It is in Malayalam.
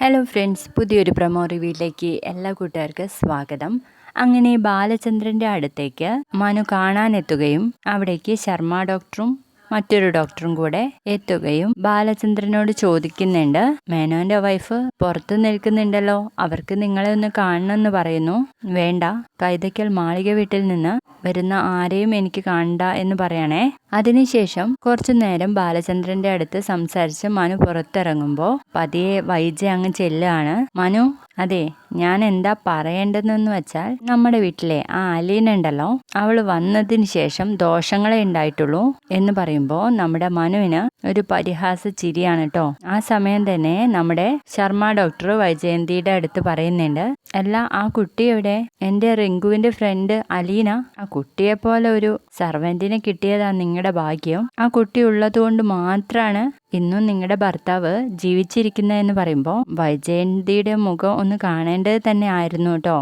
ഹലോ ഫ്രണ്ട്സ്, പുതിയൊരു പ്രൊമോ റിവ്യൂയിലേക്ക് എല്ലാ കൂട്ടുകാർക്കും സ്വാഗതം. അങ്ങനെ ബാലചന്ദ്രൻ്റെ അടുത്തേക്ക് മനു കാണാനെത്തുകയും അവിടേക്ക് ശർമ്മ ഡോക്ടറും മറ്റൊരു ഡോക്ടറും കൂടെ എത്തുകയും ബാലചന്ദ്രനോട് ചോദിക്കുന്നുണ്ട്, മേനോന്റെ വൈഫ് പുറത്തു നിൽക്കുന്നുണ്ടല്ലോ, അവർക്ക് നിങ്ങളെ ഒന്ന് കാണണമെന്ന് പറയുന്നു. വേണ്ട, കൈതയ്ക്കൽ മാളിക വീട്ടിൽ നിന്ന് വരുന്ന ആരെയും എനിക്ക് കാണണ്ട എന്ന് പറയണേ. അതിനുശേഷം കുറച്ചു നേരം ബാലചന്ദ്രന്റെ അടുത്ത് സംസാരിച്ച് മനു പുറത്തിറങ്ങുമ്പോൾ പതിയെ വൈജ അങ്ങ് ചെല്ലുകയാണ്. മനു, അതെ, ഞാൻ എന്താ പറയേണ്ടതെന്ന് വെച്ചാൽ, നമ്മുടെ വീട്ടിലെ ആ അലീന ഉണ്ടല്ലോ, അവൾ വന്നതിന് ശേഷം ദോഷങ്ങളെ ഉണ്ടായിട്ടുള്ളൂ എന്ന് പറയുമ്പോൾ നമ്മുടെ മനുവിന് ഒരു പരിഹാസ ചിരിയാണ് കേട്ടോ. ആ സമയം തന്നെ നമ്മുടെ ശർമ്മ ഡോക്ടർ വൈജയന്തിയുടെ അടുത്ത് പറയുന്നുണ്ട്, അല്ല, ആ കുട്ടി എവിടെ? എൻ്റെ റിങ്കുവിന്റെ ഫ്രണ്ട് അലീന. ആ കുട്ടിയെ പോലെ ഒരു സർവന്റിനെ കിട്ടിയതാ നിങ്ങളുടെ ഭാഗ്യം. ആ കുട്ടി ഉള്ളത് കൊണ്ട് മാത്രമാണ് ഇന്നും നിങ്ങളുടെ ഭർത്താവ് ജീവിച്ചിരിക്കുന്നതെന്ന് പറയുമ്പോൾ വൈജയന്തിയുടെ മുഖം ഒന്ന് കാണേണ്ടത് തന്നെ ആയിരുന്നു കേട്ടോ.